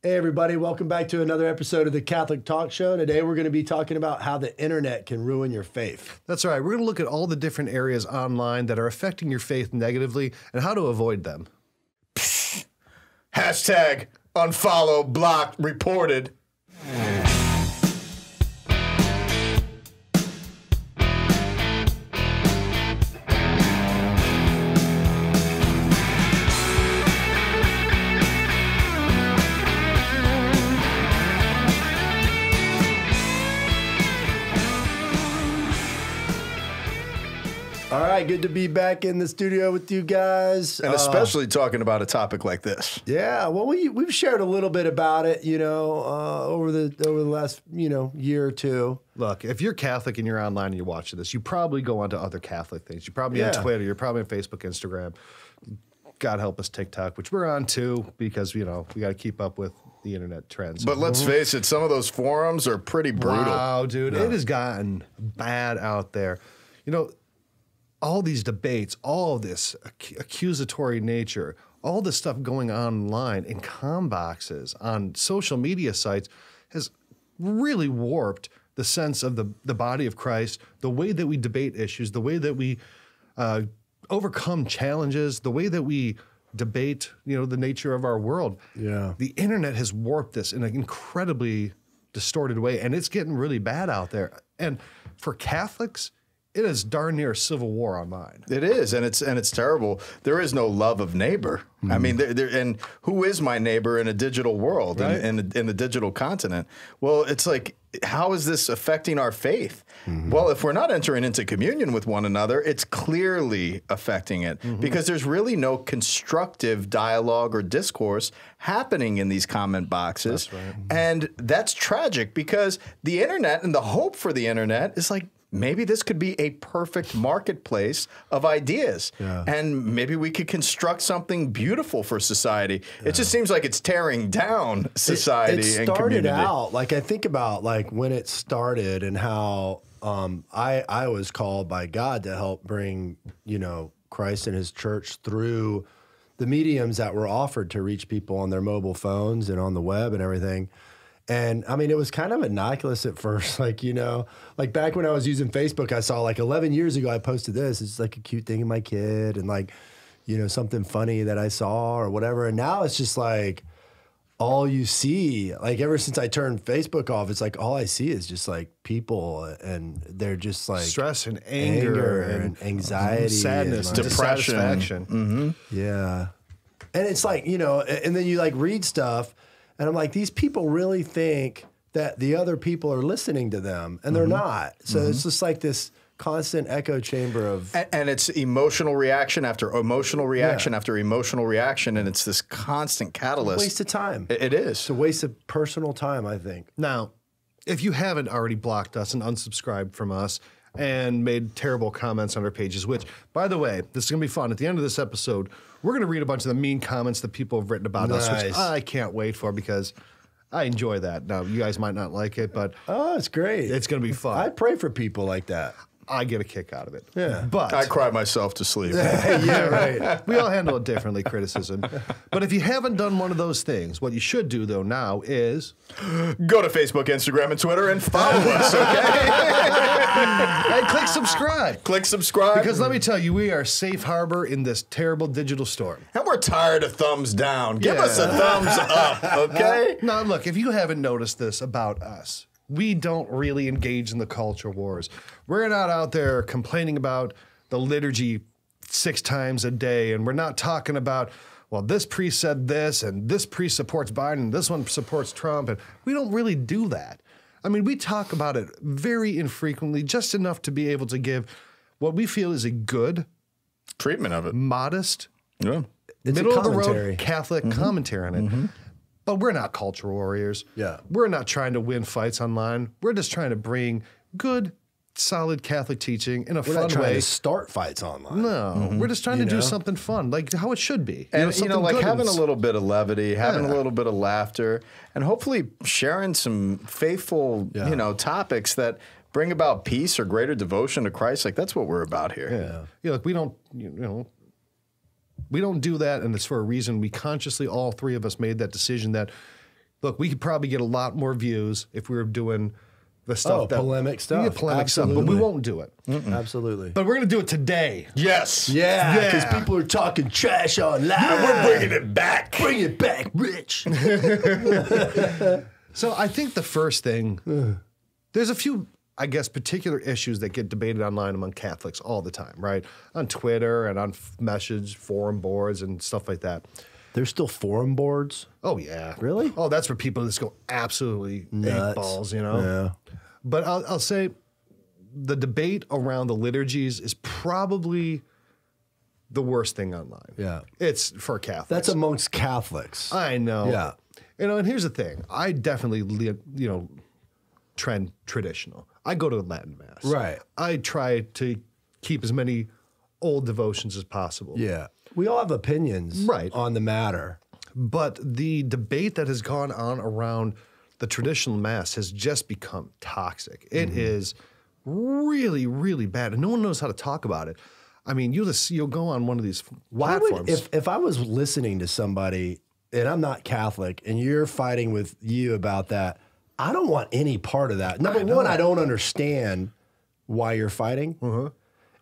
Hey everybody, welcome back to another episode of the Catholic Talk Show. Today we're going to be talking about how the internet can ruin your faith. That's right. We're going to look at all the different areas online that are affecting your faith negatively and how to avoid them. Hashtag unfollow, blocked, reported. All right, good to be back in the studio with you guys. And especially talking about a topic like this. Yeah, well, we've shared a little bit about it, over the last, year or two. Look, if you're Catholic and you're online and you're watching this, you probably go onto other Catholic things. You're probably on Twitter. You're probably on Facebook, Instagram. God help us, TikTok, which we're on too because, we got to keep up with the internet trends. But let's face it, some of those forums are pretty brutal. Wow, dude. Yeah. It has gotten bad out there. All these debates, all of this accusatory nature, all this stuff going on online in comm boxes, on social media sites, has really warped the sense of the body of Christ, the way that we debate issues, the way that we overcome challenges, the way that we debate, the nature of our world. Yeah. The internet has warped this in an incredibly distorted way, and it's getting really bad out there. And for Catholics, it is darn near a civil war online. It is, and it's terrible. There is no love of neighbor. Mm. I mean, and who is my neighbor in a digital world, right? in the digital continent? Well, it's like, how is this affecting our faith? Mm-hmm. Well, if we're not entering into communion with one another, it's clearly affecting it because there's really no constructive dialogue or discourse happening in these comment boxes. That's right. And that's tragic because the internet and the hope for the internet is like, maybe this could be a perfect marketplace of ideas. Yeah. And maybe we could construct something beautiful for society. Yeah. It just seems like it's tearing down society and community. It started out, I think about when it started and how I was called by God to help bring, Christ and his church through the mediums that were offered to reach people on their mobile phones and on the web and everything. And I mean, it was kind of innocuous at first, back when I was using Facebook, I saw 11 years ago, I posted this. It's a cute thing in my kid and something funny that I saw or whatever. And now it's just all you see, ever since I turned Facebook off, it's all I see is just people and they're just stress and anger and anxiety, sadness, and depression. Dissatisfaction. Mm-hmm. Yeah. And it's and then you read stuff. And I'm like, these people really think that the other people are listening to them, and they're not. So it's just this constant echo chamber of... And it's emotional reaction after emotional reaction after emotional reaction, and it's this constant catalyst. Waste of time. It is. It's a waste of personal time, I think. Now, if you haven't already blocked us and unsubscribed from us and made terrible comments on our pages, which, by the way, this is going to be fun. At the end of this episode, we're going to read a bunch of the mean comments that people have written about us, which I can't wait for because I enjoy that. Now, you guys might not like it, but... Oh, it's great. It's going to be fun. I pray for people like that. I get a kick out of it. Yeah. But I cry myself to sleep. Yeah, right. We all handle it differently, criticism. But if you haven't done one of those things, what you should do, though, now is... Go to Facebook, Instagram, and Twitter and follow us, okay? And click subscribe. Click subscribe. Because let me tell you, we are safe harbor in this terrible digital storm. And we're tired of thumbs down. Give us a thumbs up, okay? Now, look, if you haven't noticed this about us, we don't really engage in the culture wars. We're not out there complaining about the liturgy 6 times a day, and we're not talking about, well, this priest said this, and this priest supports Biden, and this one supports Trump, and we don't really do that. I mean, we talk about it very infrequently, just enough to be able to give what we feel is a good treatment of it, modest, middle-of-the-road Catholic commentary on it. But we're not culture warriors. Yeah. We're not trying to win fights online. We're just trying to bring good, solid Catholic teaching in a fun way. We're not trying to start fights online. No. We're just trying to do something fun, like how it should be. And, having a little bit of levity, having a little bit of laughter, and hopefully sharing some faithful, topics that bring about peace or greater devotion to Christ. That's what we're about here. Yeah. Look, we don't, we don't do that, and it's for a reason. We consciously, all 3 of us, made that decision that look, we could probably get a lot more views if we were doing the stuff polemic stuff. Yeah, polemic stuff, but we won't do it. Absolutely. But we're going to do it today. Yes. Yeah, because people are talking trash online. We're bringing it back. Bring it back, Rich. So I think the first thing, there's a few, I guess, particular issues that get debated online among Catholics all the time, right? On Twitter and on message forum boards and stuff like that. There's still forum boards. Oh, yeah. Really? Oh, that's where people just go absolutely Nuts. eight balls, you know? Yeah. But I'll say the debate around the liturgies is probably the worst thing online. Yeah. It's for Catholics. That's amongst Catholics. I know. Yeah. You know, and here's the thing. I definitely, trend traditional. I go to Latin Mass. Right. I try to keep as many old devotions as possible. Yeah. We all have opinions Right. on the matter. But the debate that has gone on around the traditional Mass has just become toxic. It is really, really bad. And no one knows how to talk about it. I mean, you'll go on one of these platforms. If I was listening to somebody and I'm not Catholic and you're fighting with you about that, I don't want any part of that. Number one, I don't understand why you're fighting.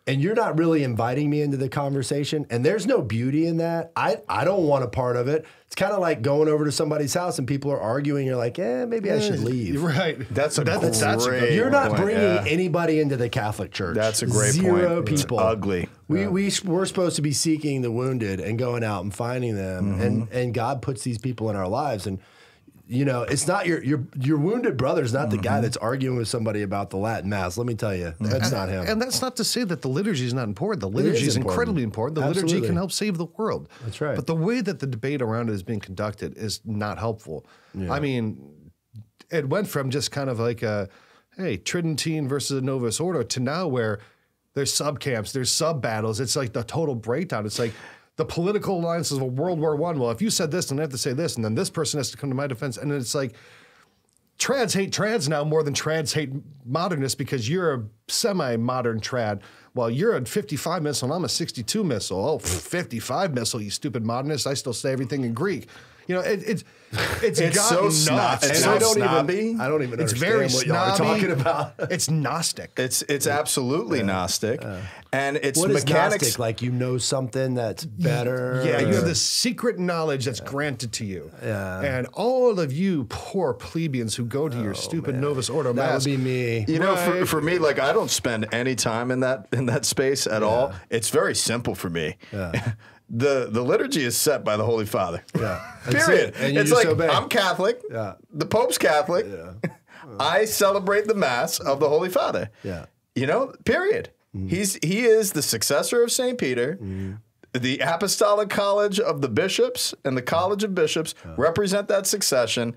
And you're not really inviting me into the conversation, and there's no beauty in that. I don't want a part of it. It's kind of like going over to somebody's house and people are arguing. You're like, maybe I should leave. Right. That's a great You're not point, bringing anybody into the Catholic Church. That's a great Zero point. It's people. ugly. We're supposed to be seeking the wounded and going out and finding them, and God puts these people in our lives. And you know, it's not your wounded brother's not the guy that's arguing with somebody about the Latin Mass. Let me tell you, that's not him. And that's not to say that the liturgy is not important. The liturgy is incredibly important. The liturgy Absolutely. can help save the world. That's right. But the way that the debate around it is being conducted is not helpful. Yeah. I mean, it went from just kind of like a, hey, Tridentine versus a Novus Ordo to now where there's sub-camps, there's sub-battles. It's like the total breakdown. It's like the political alliances of World War I. Well, if you said this, then I have to say this, and then this person has to come to my defense. And it's like, trads hate trads now more than trads hate modernists because you're a semi-modern trad. Well, you're a 55 missile and I'm a 62 missile. Oh, 55 missile, you stupid modernist. I still say everything in Greek. You know, it's so snobby. And I don't even It's understand very what y'all are snobby. talking about. It's Gnostic. It's absolutely Gnostic, and it's What is mechanics. Gnostic? Like you know something that's better? Yeah, you or- have this secret knowledge that's granted to you. Yeah. And all of you poor plebeians who go to your stupid Novus Ordo That Mass. would be me. You know, for me, like I don't spend any time in that space at all. It's very simple for me. Yeah. The liturgy is set by the Holy Father. Yeah. That's Period. it. And you It's just like obey. I'm Catholic. Yeah. The Pope's Catholic. Yeah. I celebrate the Mass of the Holy Father. Yeah. You know, period. He is the successor of St. Peter. The Apostolic College of the Bishops and the College of Bishops represent that succession.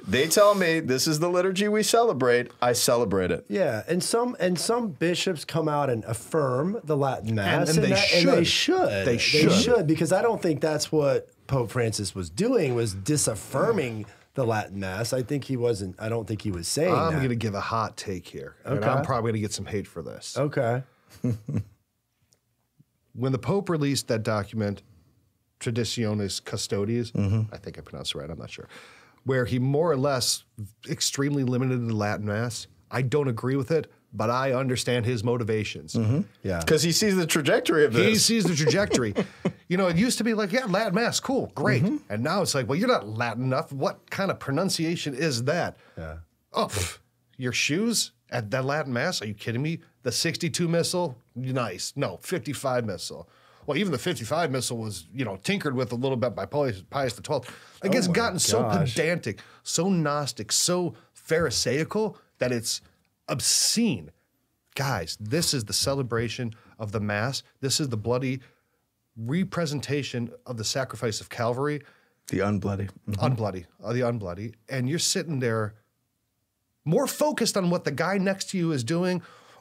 They tell me this is the liturgy we celebrate. I celebrate it. Yeah, and some bishops come out and affirm the Latin Mass, And they should. They should, because I don't think that's what Pope Francis was doing, was disaffirming the Latin Mass. I think he wasn't. I don't think he was saying I'm that. going to give a hot take here. And I'm probably going to get some hate for this. Okay. When the Pope released that document, Traditionis Custodes, I think I pronounced it right, I'm not sure, where he more or less extremely limited the Latin Mass, I don't agree with it, but I understand his motivations. Yeah. Because he sees the trajectory of this. He sees the trajectory. You know, it used to be like, yeah, Latin Mass, cool, great. And now it's like, well, you're not Latin enough. What kind of pronunciation is that? Yeah. Oh, your shoes at that Latin Mass? Are you kidding me? The 62 missile? Nice. No, 55 missile. Well, even the 55 missile was, you know, tinkered with a little bit by Pius XII. Like, it's gotten so pedantic, so Gnostic, so Pharisaical that it's obscene. Guys, this is the celebration of the Mass. This is the bloody representation of the sacrifice of Calvary. The unbloody. The unbloody. And you're sitting there more focused on what the guy next to you is doing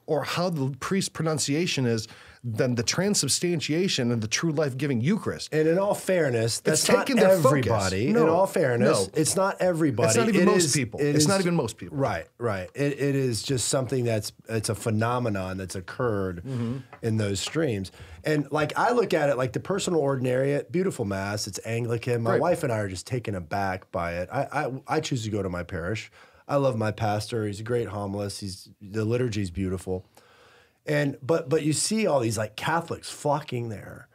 or how the priest's pronunciation is than the transubstantiation and the true life-giving Eucharist. And in all fairness, that's not taking their everybody. focus. No, in all fairness, no. it's not everybody. It's not even most people. It's not even most people. Right, right. It is just something it's a phenomenon that's occurred in those streams. And like I look at it like the personal ordinariate, beautiful mass. It's Anglican. My wife and I are just taken aback by it. I choose to go to my parish. I love my pastor. He's a great homilist. The liturgy's beautiful. But you see all these like Catholics flocking there.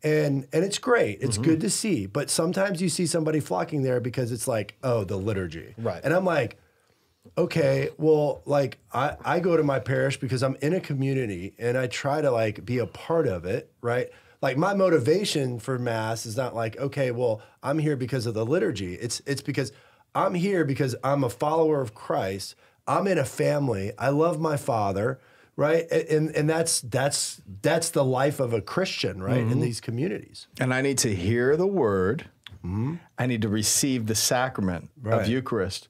And it's great. It's good to see. But sometimes you see somebody flocking there because it's like, oh, the liturgy. Right. And I'm like, okay, well, like I go to my parish because I'm in a community and I try to like be a part of it, right? Like my motivation for Mass is not like, okay, well, I'm here because of the liturgy. It's because I'm here because I'm a follower of Christ. I'm in a family. I love my Father. Right, and that's the life of a Christian, right, in these communities. And I need to hear the word. I need to receive the sacrament of Eucharist,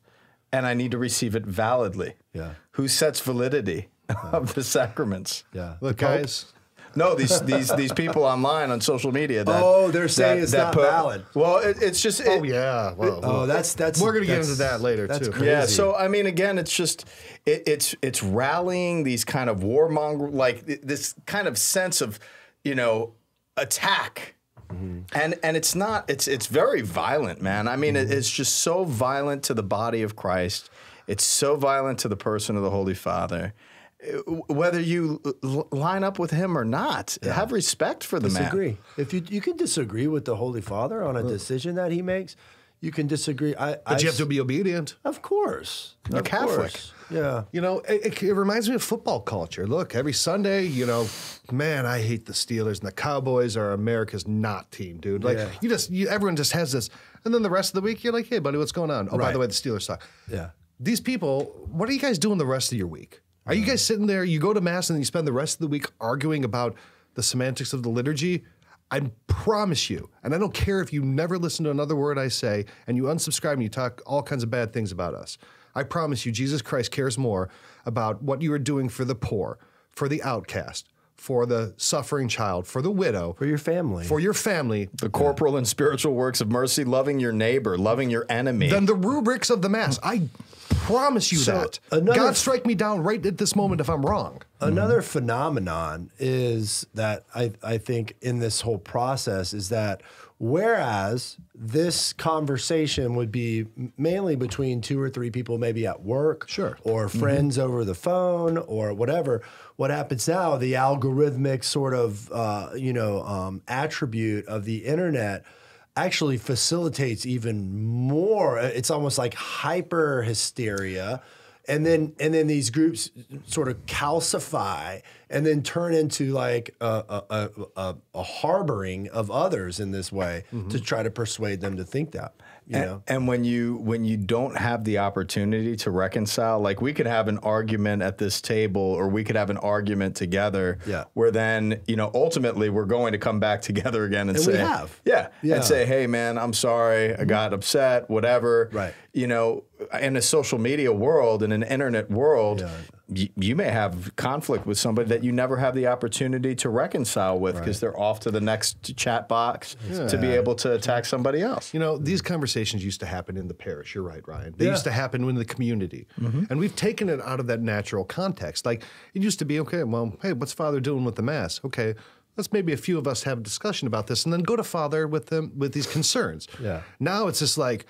and I need to receive it validly. Yeah. Who sets validity of the sacraments? Yeah. Look, guys. No, these people online on social media. That, they're saying it's not valid. Well, it's just. Oh yeah. Well, that's. We're gonna get into that later too. Crazy. Yeah. So I mean, again, it's just it's rallying these kind of warmonger, like this kind of sense of, attack. And it's not. It's very violent, man. I mean, it's just so violent to the body of Christ. It's so violent to the person of the Holy Father. Whether you line up with him or not, have respect for the man. Disagree. If you can disagree with the Holy Father on a decision that he makes, you can disagree. But you have to be obedient. Of course. You're Catholic. Yeah. It reminds me of football culture. Look, every Sunday, man, I hate the Steelers and the Cowboys are America's not team, dude. Like everyone just has this, and then the rest of the week, you're like, hey, buddy, what's going on? Oh, by the way, the Steelers suck. Yeah. These people, what are you guys doing the rest of your week? Are you guys sitting there, you go to Mass and then you spend the rest of the week arguing about the semantics of the liturgy? I promise you, and I don't care if you never listen to another word I say and you unsubscribe and you talk all kinds of bad things about us. I promise you, Jesus Christ cares more about what you are doing for the poor, for the outcast, for the suffering child, for the widow. For your family. For your family. The corporal and spiritual works of mercy, loving your neighbor, loving your enemy. Than the rubrics of the Mass. I promise you that. God strike me down right at this moment if I'm wrong. Another phenomenon is that I think in this whole process is that whereas this conversation would be mainly between 2 or 3 people, maybe at work, or friends over the phone or whatever, what happens now, the algorithmic sort of attribute of the internet actually facilitates even more. It's almost like hyper hysteria. And then these groups sort of calcify and then turn into like a harboring of others in this way to try to persuade them to think that. You know? And when you don't have the opportunity to reconcile, like we could have an argument at this table or we could have an argument together where then, ultimately we're going to come back together again and say, we have. And say, hey man, I'm sorry, I got upset, whatever. Right. In a social media world, in an internet world, you may have conflict with somebody that you never have the opportunity to reconcile with because they're off to the next chat box to be able to attack somebody else. These conversations used to happen in the parish. You're right, Ryan. They used to happen in the community. And we've taken it out of that natural context. Like it used to be, okay, well, hey, what's Father doing with the Mass? Okay, let's maybe a few of us have a discussion about this and then go to Father with these concerns. Now it's just like,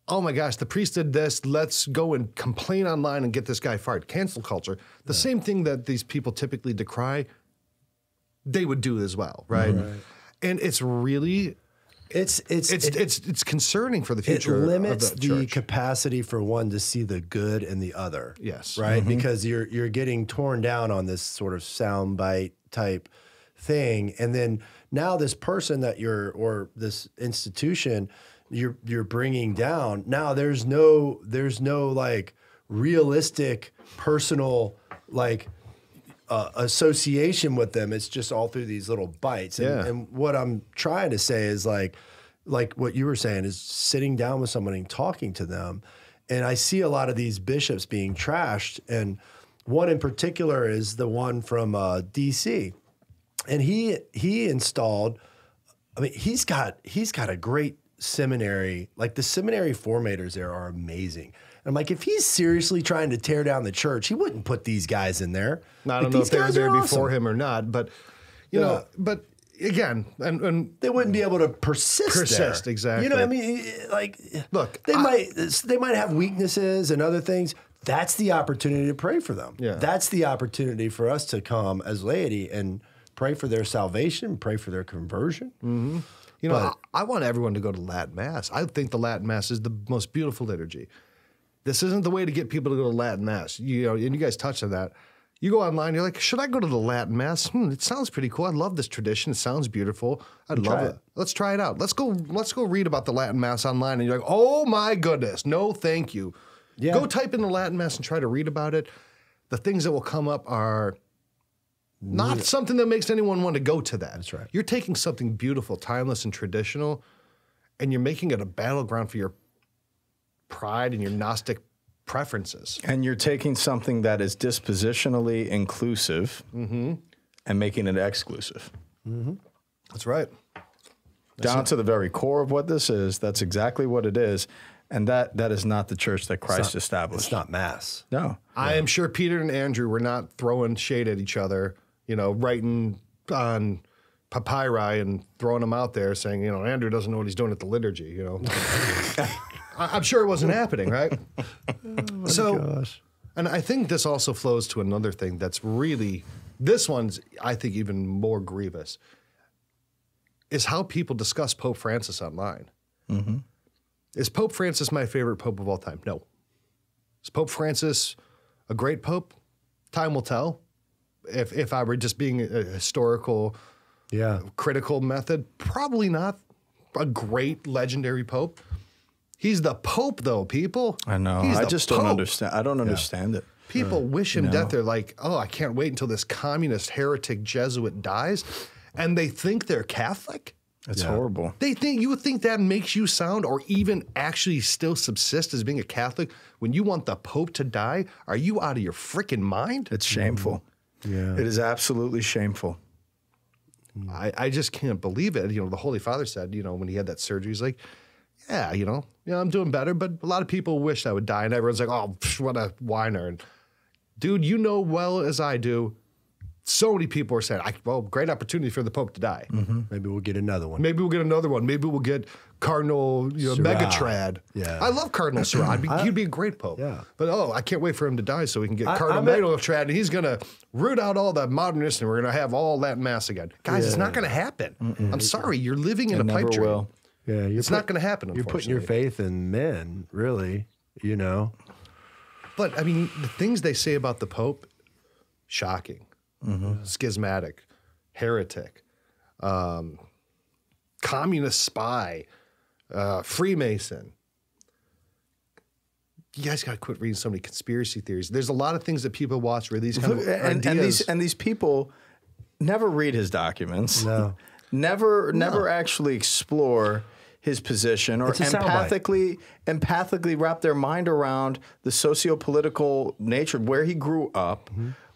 oh my gosh, the priest did this. Let's go and complain online and get this guy fired. Cancel culture. The same thing that these people typically decry, they would do as well, right? And it's really, it's concerning for the future. It limits of the the church. capacity for one to see the good in the other. Yes. Right? Because you're getting torn down on this sort of soundbite type thing, and then now this person that or this institution you're bringing down. Now there's no like realistic personal like association with them. It's just all through these little bites. And what I'm trying to say is like what you were saying is sitting down with somebody and talking to them. And I see a lot of these bishops being trashed, and One in particular is the one from DC, and he installed. I mean, he's got a great seminary. Like the seminary formators there are amazing. And I'm like, if he's seriously trying to tear down the church, he wouldn't put these guys in there. Now, I don't know if they were there before him or not, but you know, but again, and they wouldn't be able to persist there. Exactly. You know, I mean, like, look, they might have weaknesses and other things. That's the opportunity to pray for them. Yeah. That's the opportunity for us to come as laity and pray for their salvation, pray for their conversion. Mm-hmm. You know, I want everyone to go to Latin Mass. I think the Latin Mass is the most beautiful liturgy. This isn't the way to get people to go to Latin Mass. You know, and you guys touched on that. You go online, you're like, should I go to the Latin Mass? It sounds pretty cool. I love this tradition. It sounds beautiful. I'd love it. Let's try it out. Let's go read about the Latin Mass online. And you're like, oh my goodness, no thank you. Yeah. Go type in the Latin Mass and try to read about it. The things that will come up are not something that makes anyone want to go to that. That's right. You're taking something beautiful, timeless, and traditional, and you're making it a battleground for your pride and your Gnostic preferences. And you're taking something that is dispositionally inclusive and making it exclusive. Mm-hmm. That's right. Down to the very core of what this is, that's exactly what it is. And that is not the church that Christ established. It's not Mass. No. I am sure Peter and Andrew were not throwing shade at each other, you know, writing on papyri and throwing them out there saying, you know, Andrew doesn't know what he's doing at the liturgy, you know. I'm sure it wasn't happening, right? Gosh. And I think this also flows to another thing that's really, this one's, I think, even more grievous, is how people discuss Pope Francis online. Mm-hmm. Is Pope Francis my favorite pope of all time? No. Is Pope Francis a great pope? Time will tell. If I were just being a historical, critical method, probably not a great legendary pope. He's the Pope, though, people. I know. I just don't understand. I don't understand it. People wish him death. They're like, oh, I can't wait until this communist heretic Jesuit dies. And they think they're Catholic. It's horrible. You would think that makes you sound or even actually still subsist as being a Catholic when you want the Pope to die? Are you out of your freaking mind? It's shameful. Yeah. It is absolutely shameful. I just can't believe it. You know, the Holy Father said, you know, when he had that surgery, he's like, yeah, I'm doing better, but a lot of people wish I would die. And everyone's like, oh, what a whiner. And dude, you know well as I do, so many people are saying, well, great opportunity for the Pope to die. Mm-hmm. Maybe we'll get another one. Maybe we'll get another one. Maybe we'll get Cardinal Megatrad. Yeah. I love Cardinal Surratt. He'd be a great Pope. Yeah. But, I can't wait for him to die so we can get Cardinal Megatrad, and he's going to root out all the modernists, and we're going to have all Latin Mass again. Guys, it's not going to happen. I'm sorry. You're living in a pipe dream. Will. Yeah, it's not going to happen, You're putting your faith in men, really, you know. But, I mean, the things they say about the Pope, shocking. Schismatic, heretic, communist spy, Freemason. You guys got to quit reading so many conspiracy theories. There's a lot of things that people watch where these kind of ideas. And these people never read his documents. No. Never actually explore his position or empathically wrap their mind around the socio-political nature of where he grew up.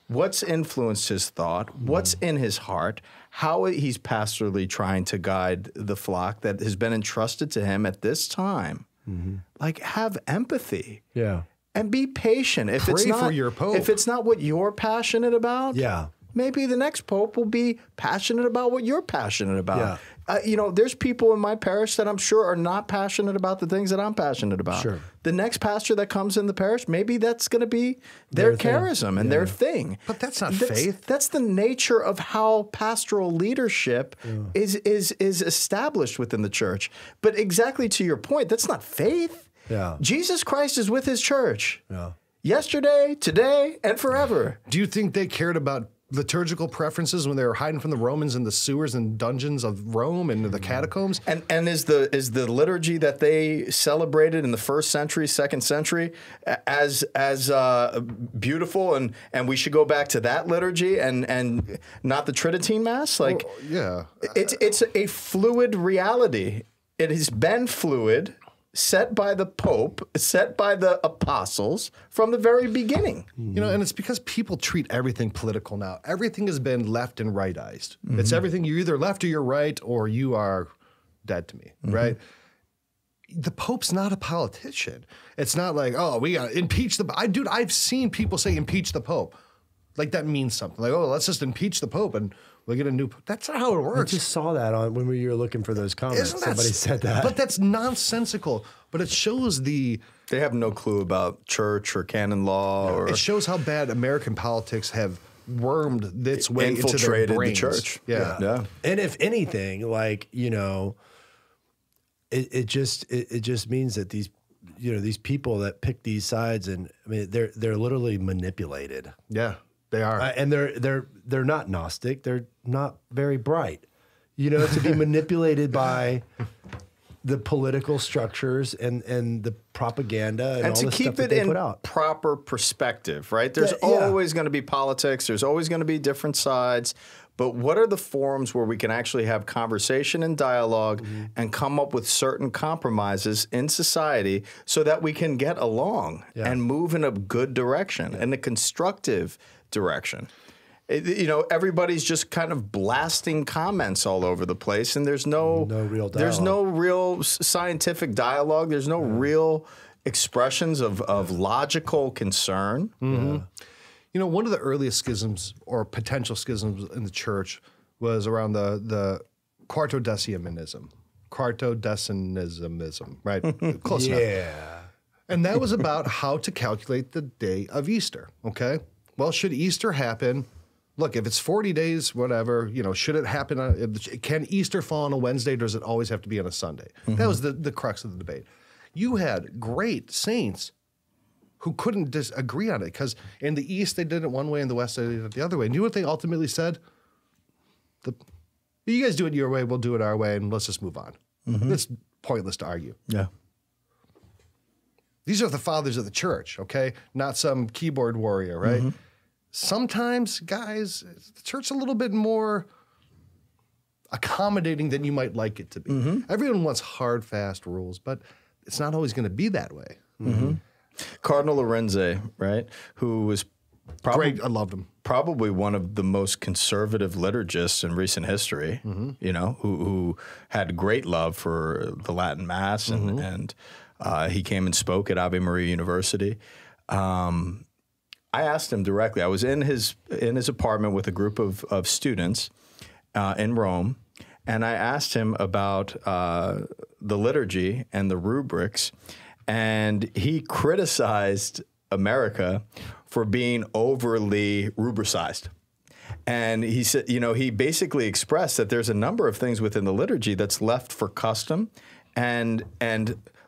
What's influenced his thought, what's in his heart, how he's pastorally trying to guide the flock that has been entrusted to him at this time. Like, have empathy. Yeah. And be patient. If Pray it's not, for your Pope. If it's not what you're passionate about, maybe the next Pope will be passionate about what you're passionate about. Yeah. There's people in my parish that I'm sure are not passionate about the things that I'm passionate about. Sure. The next pastor that comes in the parish, maybe that's going to be their charism and their thing. But that's not faith. That's the nature of how pastoral leadership is established within the church. But exactly to your point, that's not faith. Yeah. Jesus Christ is with his church. Yeah. Yesterday, today, and forever. Do you think they cared about liturgical preferences when they were hiding from the Romans in the sewers and dungeons of Rome and the catacombs? And is the liturgy that they celebrated in the 1st century, 2nd century as beautiful and we should go back to that liturgy and not the Tridentine Mass? Like, well, yeah. It's a fluid reality. It has been fluid set by the Pope, set by the apostles from the very beginning. You know, and it's because people treat everything political now. Everything has been left and rightized. It's everything, you're either left or you're right, or you are dead to me, right? The Pope's not a politician. It's not like, oh, we got to impeach the Pope. Dude, I've seen people say impeach the Pope. Like that means something. Like, oh, let's just impeach the Pope and we'll get a new Pope. That's not how it works. I just saw that on when we were looking for those comments. Somebody said that. But that's nonsensical. But it shows They have no clue about church or canon law. Or it shows how bad American politics have wormed its way into their infiltrated brains. the church. Yeah. And if anything, like, you know, it just means that these, you know, these people that pick these sides, and I mean, they're literally manipulated. Yeah, they are. And they're not Gnostic. They're not very bright. You know, to be manipulated by the political structures and the propaganda and all to the keep stuff that it they in put out. proper perspective, right? There's Yeah. always going to be politics. There's always going to be different sides. But what are the forums where we can actually have conversation and dialogue and come up with certain compromises in society so that we can get along and move in a good direction, in a constructive direction? You know, everybody's just kind of blasting comments all over the place, and there's no real there's no real scientific dialogue. There's no real expressions of logical concern. You know, one of the earliest schisms or potential schisms in the church was around the Quartodecianism, right? Close enough. And that was about how to calculate the day of Easter, okay? Well, should Easter happen? Look, if it's 40 days, whatever, you know, should it happen? Can Easter fall on a Wednesday, or does it always have to be on a Sunday? That was the crux of the debate. You had great saints who couldn't disagree on it, because in the East they did it one way, in the West they did it the other way. And you know what they ultimately said? You guys do it your way, we'll do it our way, and let's just move on. It's pointless to argue. Yeah. These are the fathers of the church, okay? Not some keyboard warrior, right? Sometimes, guys, the church is a little bit more accommodating than you might like it to be. Everyone wants hard, fast rules, but it's not always going to be that way. Cardinal Lorenzi, right, who was Great, I loved him. Probably one of the most conservative liturgists in recent history, you know, who had great love for the Latin Mass, and he came and spoke at Ave Maria University. I asked him directly. I was in his apartment with a group of students in Rome, and I asked him about the liturgy and the rubrics, and he criticized America for being overly rubricized. And he said, you know, he basically expressed that there's a number of things within the liturgy that's left for custom and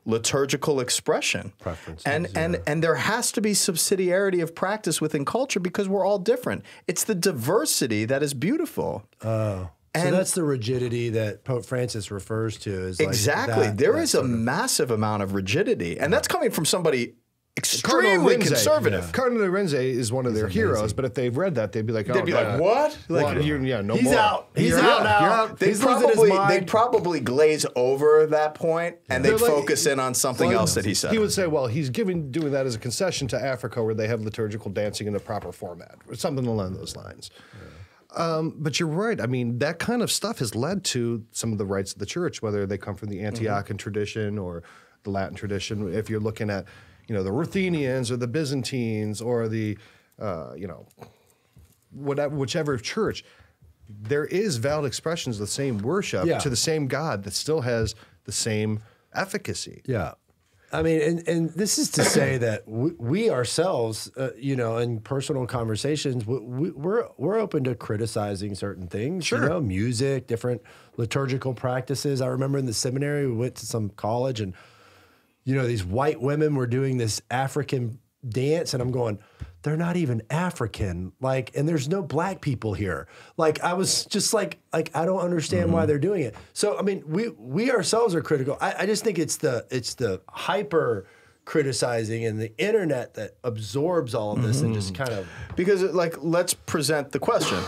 liturgical expression. Preferences, and there has to be subsidiarity of practice within culture because we're all different. It's the diversity that is beautiful. So that's the rigidity that Pope Francis refers to. Is like exactly. There is a massive amount of rigidity. And that's coming from somebody extremely conservative. Cardinal Lorenzi is one of their heroes, but if they've read that, they'd be like, they'd be like, what? Like, no he's more. out. He's out now. They'd probably glaze over that point, and they'd focus in on something else that he said. He would say, well, he's doing that as a concession to Africa, where they have liturgical dancing in a proper format, or something along those lines. But you're right. I mean, that kind of stuff has led to some of the rites of the church, whether they come from the Antiochian tradition or the Latin tradition. If you're looking at, you know, the Ruthenians or the Byzantines or the, you know, whichever church, there is valid expressions of the same worship to the same God that still has the same efficacy. Yeah. I mean, and this is to say that we ourselves, you know, in personal conversations, we're open to criticizing certain things. Sure. You know, music, different liturgical practices. I remember in the seminary, we went to some college, and you know, these white women were doing this African dance, and I'm going, they're not even African. Like, and there's no black people here. Like, I was just like I don't understand why they're doing it. So, I mean, we ourselves are critical. I just think it's the hyper criticizing and the internet that absorbs all of this and just kind of. Because, like, let's present the question.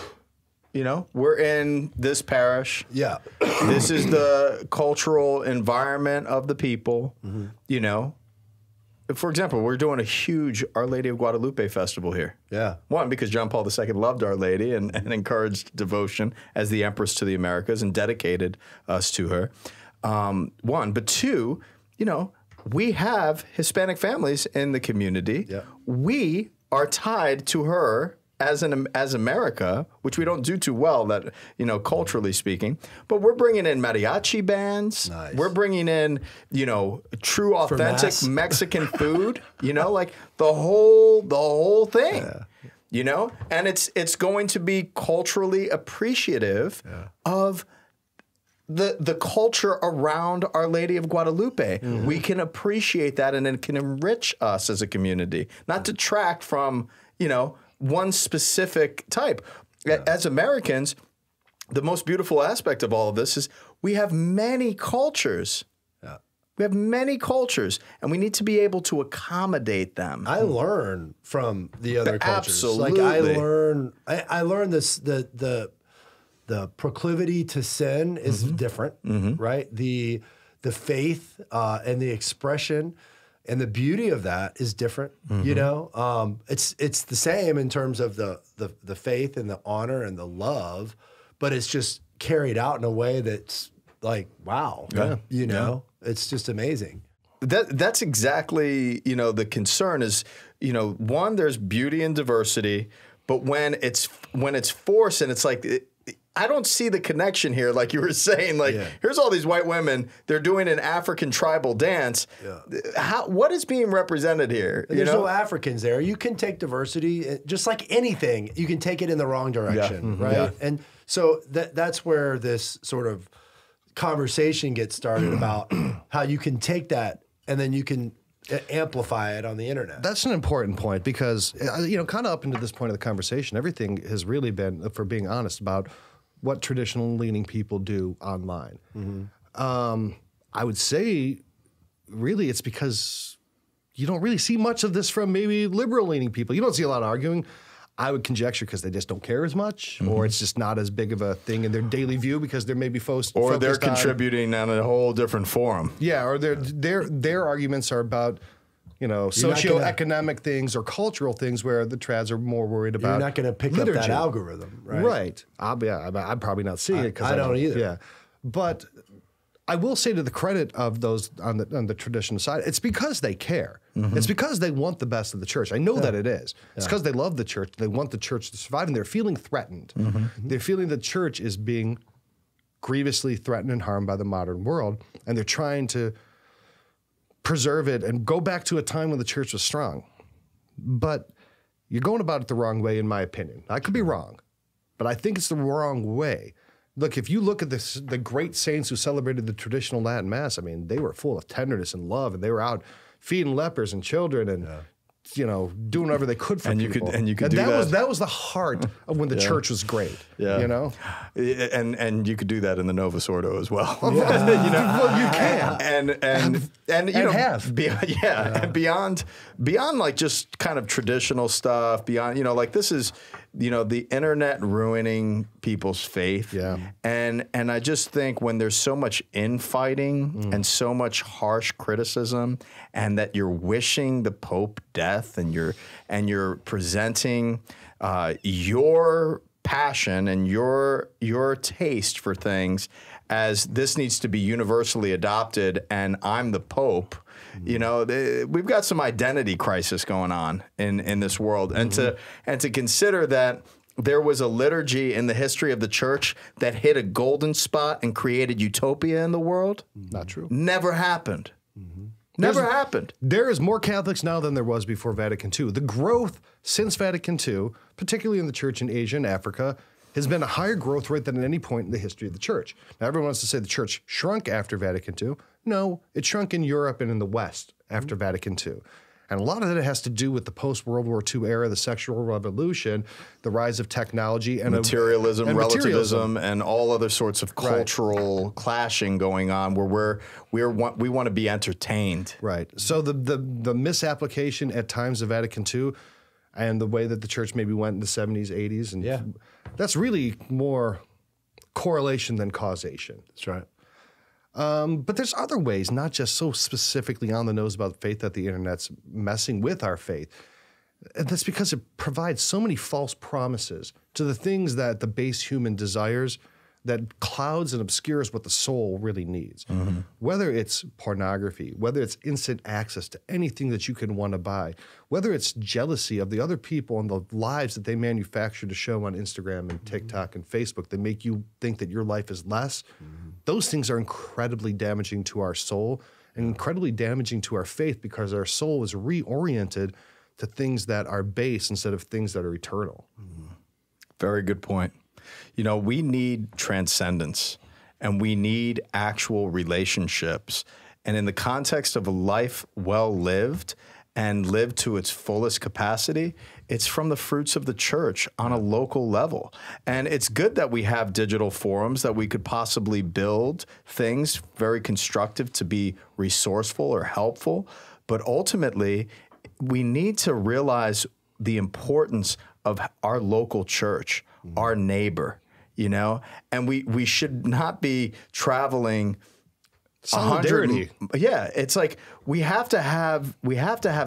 You know, we're in this parish. Yeah. This is the cultural environment of the people. You know, for example, we're doing a huge Our Lady of Guadalupe festival here. Yeah. One, because John Paul II loved Our Lady and encouraged devotion as the Empress to the Americas and dedicated us to her. One, but two, you know, we have Hispanic families in the community. Yeah. We are tied to her as America, which we don't do too well, that, you know, culturally speaking. But we're bringing in mariachi bands. Nice. We're bringing in, you know, true, authentic Mexican food. You know, like the whole thing. Yeah. You know, and it's going to be culturally appreciative of the culture around Our Lady of Guadalupe. We can appreciate that, and it can enrich us as a community, not detract from, you know, one specific type. As Americans, the most beautiful aspect of all of this is we have many cultures. We have many cultures, and we need to be able to accommodate them. I learn from the other cultures. Absolutely. Like I learn this the proclivity to sin is different, right? The faith and the expression and the beauty of that is different. You know, it's the same in terms of the faith and the honor and the love, but it's just carried out in a way that's like, wow, you know, it's just amazing. That's exactly, you know, the concern is, you know, one, there's beauty and diversity, but when it's forced and it's like, I don't see the connection here, like you were saying. Like, here's all these white women, they're doing an African tribal dance. What is being represented here? There's no Africans there. You can take diversity, just like anything, you can take it in the wrong direction, right? And so that's where this sort of conversation gets started about how you can take that and then you can amplify it on the internet. That's an important point because, you know, kind of up into this point of the conversation, everything has really been, for being honest, about what traditional leaning people do online. I would say really it's because you don't really see much of this from maybe liberal leaning people. You don't see a lot of arguing. I would conjecture because they just don't care as much, or it's just not as big of a thing in their daily view because they're maybe or they're contributing on a whole different forum. Yeah, or their arguments are about, you know, socioeconomic things or cultural things where the trads are more worried about. You're not going to pick up that algorithm, right? Right. I'm probably not seeing it because I don't either. Yeah, but I will say to the credit of those on the traditional side, it's because they care. It's because they want the best of the church. I know that it is. It's because they love the church. They want the church to survive, and they're feeling threatened. They're feeling the church is being grievously threatened and harmed by the modern world, and they're trying to preserve it and go back to a time when the church was strong. But you're going about it the wrong way, in my opinion. I could be wrong, but I think it's the wrong way. Look, if you look at the great saints who celebrated the traditional Latin Mass, I mean, they were full of tenderness and love, and they were out feeding lepers and children and, you know, doing whatever they could for people. You could do that. That was the heart of when the church was great, you know? And you could do that in the Novus Ordo as well. You know? Well, you can. And you know, and beyond like just kind of traditional stuff, beyond, you know, like this is, you know, the internet ruining people's faith. And I just think when there's so much infighting and so much harsh criticism, and that you're wishing the Pope death, and you're presenting your passion and your taste for things as this needs to be universally adopted, and I'm the Pope. You know, we've got some identity crisis going on in this world, and to consider that there was a liturgy in the history of the church that hit a golden spot and created utopia in the world. Not true. Never happened. Never happened. There is more Catholics now than there was before Vatican II. The growth since Vatican II, particularly in the church in Asia and Africa, has been a higher growth rate than at any point in the history of the church. Now, everyone wants to say the church shrunk after Vatican II. No, it shrunk in Europe and in the West after Vatican II. And a lot of that has to do with the post-World War II era, the sexual revolution, the rise of technology, and materialism, relativism, and all other sorts of cultural clashing going on where we want to be entertained. Right. So the misapplication at times of Vatican II, and the way that the church maybe went in the 70s, 80s. And that's really more correlation than causation. That's right. But there's other ways, not just so specifically on the nose about faith that the internet's messing with our faith. And that's because it provides so many false promises to the things that the base human desires that clouds and obscures what the soul really needs. Mm-hmm. Whether it's pornography, whether it's instant access to anything that you can want to buy, whether it's jealousy of the other people and the lives that they manufacture to show on Instagram and TikTok and Facebook that make you think that your life is less, those things are incredibly damaging to our soul and incredibly damaging to our faith because our soul is reoriented to things that are base instead of things that are eternal. Very good point. You know, we need transcendence and we need actual relationships. And in the context of a life well lived and lived to its fullest capacity, it's from the fruits of the church on a local level. And it's good that we have digital forums that we could possibly build things very constructive to be resourceful or helpful. But ultimately, we need to realize the importance of our local church, our neighbor, you know, and we should not be traveling solidarity. Yeah, it's like we have to have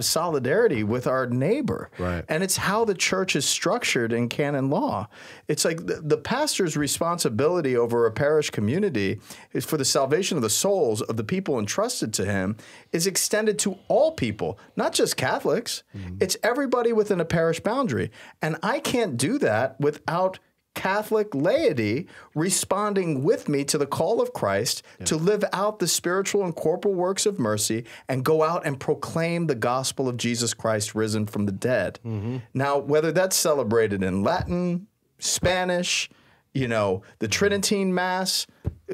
solidarity with our neighbor, right? And it's how the church is structured in canon law. It's like the pastor's responsibility over a parish community is for the salvation of the souls of the people entrusted to him is extended to all people, not just Catholics. Mm-hmm. It's everybody within a parish boundary, and I can't do that without Catholic laity responding with me to the call of Christ to live out the spiritual and corporal works of mercy and go out and proclaim the gospel of Jesus Christ risen from the dead. Mm-hmm. Now, whether that's celebrated in Latin, Spanish, you know, the Tridentine Mass,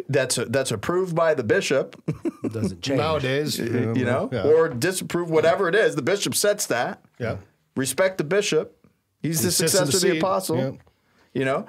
that's approved by the bishop. It doesn't change. Nowadays. You know, or disapproved, whatever it is. The bishop sets that. Yeah. Respect the bishop. He's the successor of the apostle. Yeah. You know,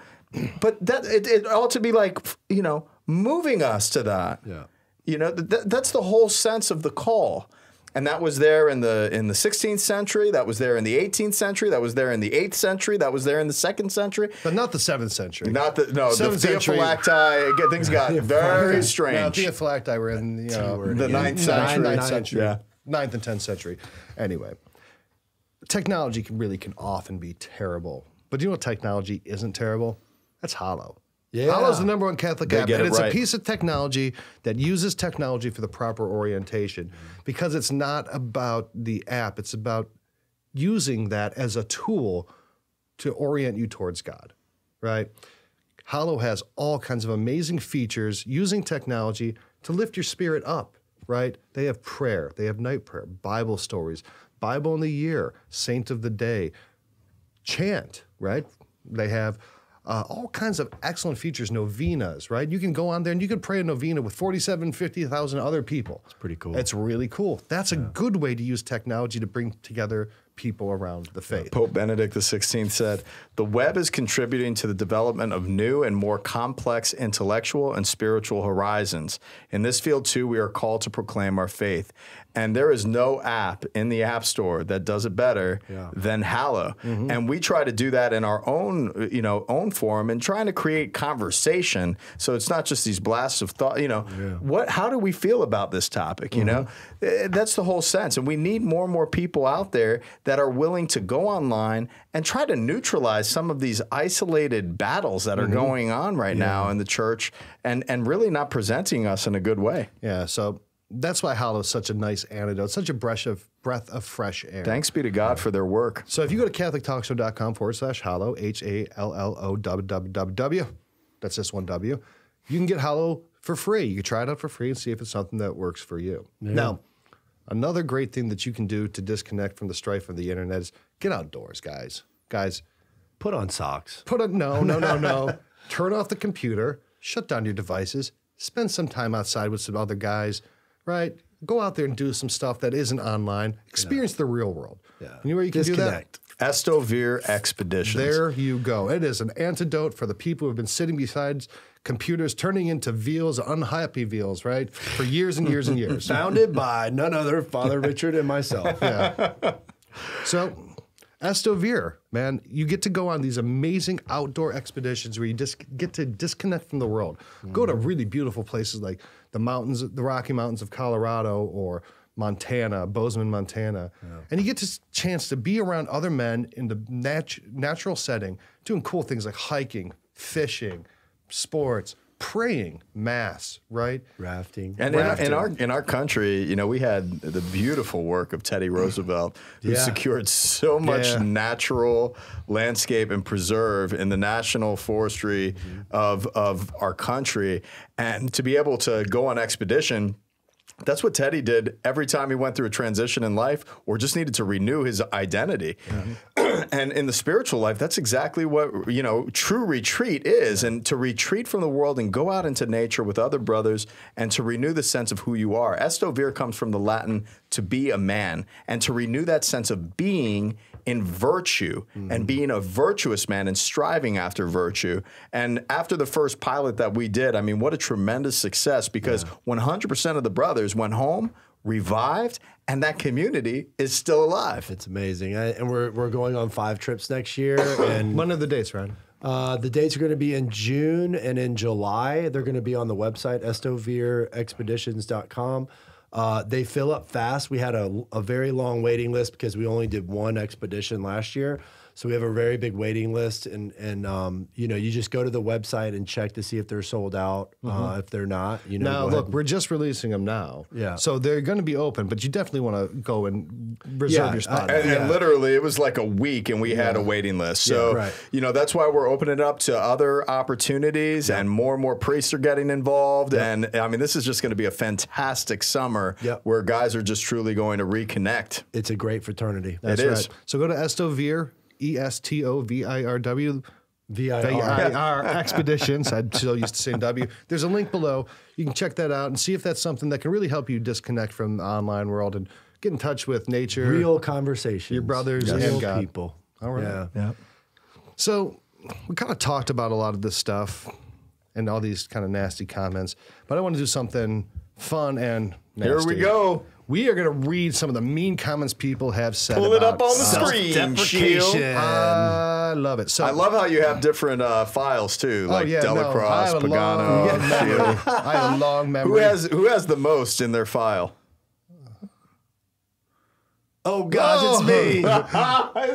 but that it ought to be like, you know, moving us to that. Yeah. You know, that's the whole sense of the call. And that was there in the 16th century. That was there in the 18th century. That was there in the 8th century. That was there in the 2nd century. But not the 7th century. Not the Theophylacti. Things got very strange. No, Theophylacti were in the 9th century. 9th century. Yeah. 9th and 10th century. Anyway, technology can often be terrible. But do you know what technology isn't terrible? That's HALLOW. Yeah. HALLOW's the #1 Catholic app, and it's right. a piece of technology that uses technology for the proper orientation because it's not about the app. It's about using that as a tool to orient you towards God, right? HALLOW has all kinds of amazing features using technology to lift your spirit up, right? They have prayer. They have night prayer, Bible stories, Bible in the year, Saint of the Day, chant, right? They have all kinds of excellent features, novenas, right? You can go on there and you can pray a novena with 50,000 other people. It's pretty cool. It's really cool. That's a good way to use technology to bring together people around the faith. Pope Benedict XVI said, "The web is contributing to the development of new and more complex intellectual and spiritual horizons. In this field, too, we are called to proclaim our faith. And there is no app in the App Store that does it better than HALLOW." Mm-hmm. And we try to do that in our own forum and trying to create conversation. So it's not just these blasts of thought, how do we feel about this topic? You know, that's the whole sense. And we need more and more people out there that are willing to go online and try to neutralize some of these isolated battles that are going on right now in the church and really not presenting us in a good way. Yeah, so that's why HALLOW is such a nice antidote, such a breath of fresh air. Thanks be to God for their work. So if you go to CatholicTalkShow.com/HALLOW, HALLOW, that's just one W, you can get HALLOW for free. You can try it out for free and see if it's something that works for you. Yeah. Now, another great thing that you can do to disconnect from the strife of the internet is get outdoors, guys. Guys, put on socks. No. Turn off the computer, shut down your devices, spend some time outside with some other guys, right? Go out there and do some stuff that isn't online. Experience the real world. Yeah. You know where you can Disconnect. do that? ESTO Veer Expeditions. There you go. It is an antidote for the people who have been sitting beside computers, turning into veals, unhappy veals, right? For years and years and years. Founded by none other, Father Richard and myself. Yeah. So, ESTO, man, you get to go on these amazing outdoor expeditions where you just get to disconnect from the world. Go to really beautiful places like the Rocky Mountains of Colorado or Montana, Bozeman, Montana. And you get this chance to be around other men in the natural setting, doing cool things like hiking, fishing, sports, praying, mass, right? Rafting. And in our country, you know, we had the beautiful work of Teddy Roosevelt, who secured so much natural landscape and preserve in the national forestry of our country. And to be able to go on expedition, that's what Teddy did every time he went through a transition in life or just needed to renew his identity. And in the spiritual life, that's exactly what, you know, true retreat is. And to retreat from the world and go out into nature with other brothers and to renew the sense of who you are. Estovir comes from the Latin to be a man, and to renew that sense of being in virtue and being a virtuous man and striving after virtue. And after the first pilot that we did, I mean, what a tremendous success, because 100% of the brothers went home, revived, and that community is still alive. It's amazing. And we're going on 5 trips next year. And when are the dates, Ryan? The dates are going to be in June and in July. They're going to be on the website, estovirexpeditions.com. They fill up fast. We had a very long waiting list because we only did 1 expedition last year. So we have a very big waiting list, and you know, you just go to the website and check to see if they're sold out. If they're not, you know. Now, look, we're just releasing them now. Yeah. So they're going to be open, but you definitely want to go and reserve your spot. And literally, it was like a week, and we had a waiting list. So, you know, that's why we're opening it up to other opportunities, and more priests are getting involved. And I mean, this is just going to be a fantastic summer where guys are just truly going to reconnect. It's a great fraternity. That's right. So go to Estovir, ESTOVIRW, VIR Expeditions. I'm so used to saying W. There's a link below. You can check that out and see if that's something that can really help you disconnect from the online world and get in touch with nature. Real conversations. Your brothers and God. People. All right. Yeah. So we kind of talked about a lot of this stuff and all these kind of nasty comments, but I want to do something fun and nasty. Here we go. We are going to read some of the mean comments people have said. Pull it up on the screen, self-deprecation. I love it. So I love how you have different files too, like Delacrosse, Pagano. I have a long memory. Who has the most in their file? Oh gosh, it's me. Is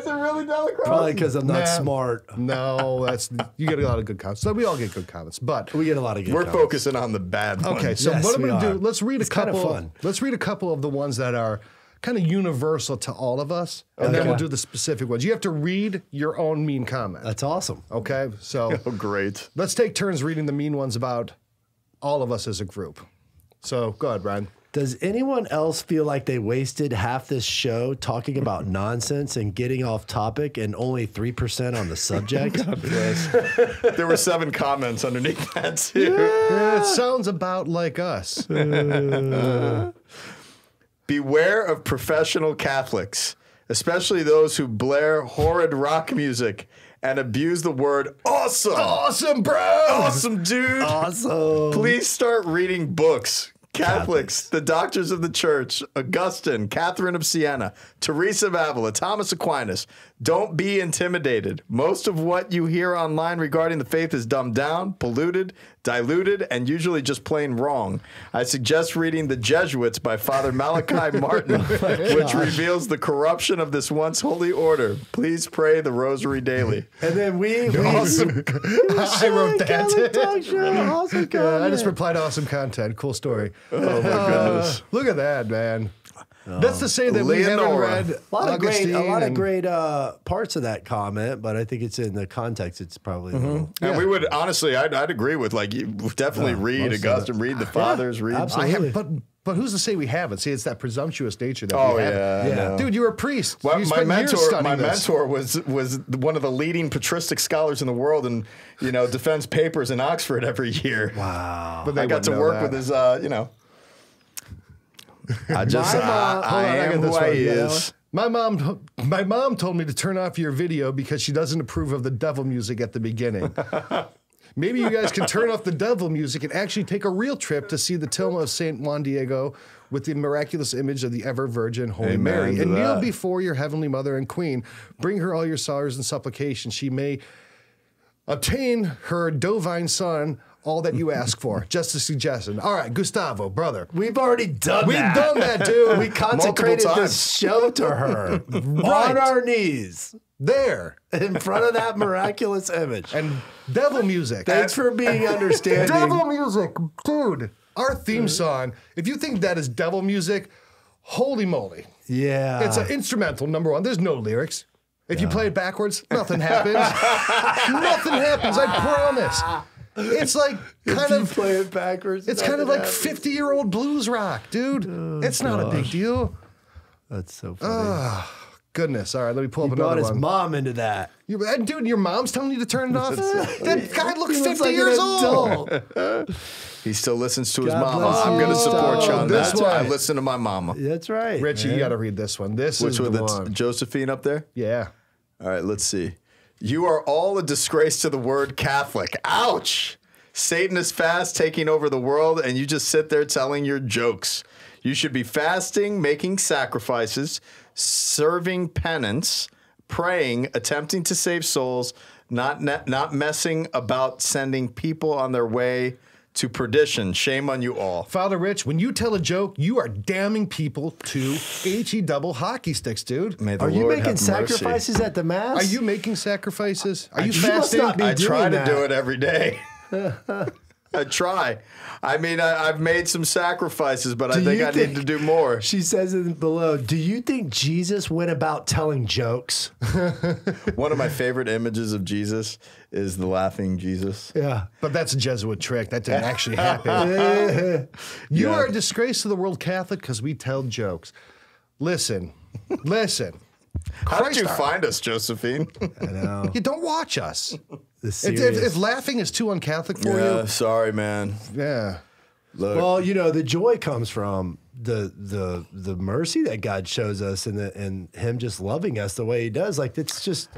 it really Delacrosse? Probably because I'm not smart. No, you get a lot of good comments. So we all get good comments, but we get a lot of good We're comments. focusing on the bad ones. Okay, so what I'm going to do, let's read a couple. Kind of fun. Let's read a couple of the ones that are kind of universal to all of us, and then we'll do the specific ones. You have to read your own mean comment. That's awesome. Okay, so Oh, great. let's take turns reading the mean ones about all of us as a group. So go ahead, Brian. Does anyone else feel like they wasted half this show talking about nonsense and getting off topic and only 3% on the subject? There were 7 comments underneath that too. Yeah, it sounds about like us. Beware of professional Catholics, especially those who blare horrid rock music and abuse the word awesome. Awesome, bro. Awesome, dude. Awesome. Please start reading books. Catholics, the doctors of the church, Augustine, Catherine of Siena, Teresa of Avila, Thomas Aquinas. Don't be intimidated. Most of what you hear online regarding the faith is dumbed down, polluted, diluted, and usually just plain wrong. I suggest reading The Jesuits by Father Malachi Martin, which reveals the corruption of this once holy order. Please pray the rosary daily. And then we Awesome. I wrote that. Awesome content. I just replied awesome content. Cool story. Oh, my goodness. Look at that, man. That's to say that we haven't Leonora. read A lot of Augustine great parts of that comment, but I think it's in the context. It's probably a little, And we would, honestly, I'd agree with, like, you definitely read Augustine, read the fathers, read. absolutely. But who's to say we haven't? See, it's that presumptuous nature that Oh, we have. yeah. I know. Dude, you're a priest. Well, you my spent years studying mentor this. was one of the leading patristic scholars in the world, and defends papers in Oxford every year. wow. But they I got to wouldn't know work that. with his, I just, I am who I is. My mom told me to turn off your video because she doesn't approve of the devil music at the beginning. Maybe you guys can turn off the devil music and actually take a real trip to see the tomb of St. Juan Diego with the miraculous image of the ever-virgin Holy Amen Mary. to And kneel that. before your heavenly mother and queen. Bring her all your sorrows and supplications. She may obtain her divine son all that you ask for. Just a suggestion. All right, Gustavo, brother. We've already done We've that. done that, dude. We consecrated Multiple this show to her Right. on our knees There. in front of that miraculous image. And devil music. Thanks for being understanding. Devil music, dude. Our theme song, if you think that is devil music, holy moly. Yeah. It's an instrumental, number one. There's no lyrics. If you play it backwards, nothing happens. Nothing happens, I promise. It's like kind you of play it backwards. it's kind of like 50-year-old blues rock, dude. It's not a big deal. That's so funny. Goodness. All right, let me pull He up brought another his one. mom into that. Dude, your mom's telling you to turn it off? That guy looks He 50 like years an old. adult. He still listens to his God mama. bless I'm you. going to support you on This that. one. I listen to my mama. That's right. Richie, you got to read this one. This Which is one? the That's one. Josephine up there? Yeah. All right, let's see. You are all a disgrace to the word Catholic. Ouch! Satan is fast taking over the world, and you just sit there telling your jokes. You should be fasting, making sacrifices, serving penance, praying, attempting to save souls, not messing about sending people on their way to perdition. Shame on you all. Father Rich, when you tell a joke, you are damning people to HE double hockey sticks, dude. May the Are you Lord making have mercy. sacrifices at the Mass? Are you making sacrifices? Are you You must fasting? not be I try doing to do that. it every day. I try. I mean, I've made some sacrifices, but I Do think you I need to do more. She says it below. Do you think Jesus went about telling jokes? One of my favorite images of Jesus is the laughing Jesus. Yeah. But that's a Jesuit trick. That didn't actually happen. You are a disgrace to the world Catholic because we tell jokes. Listen. How did you Christ, find us, Josephine? I know. You don't watch us. The If serious. laughing is too un-Catholic for Yeah, you, sorry, man. yeah. Look, Well, you know, the joy comes from the mercy that God shows us and Him just loving us the way He does. Like it's just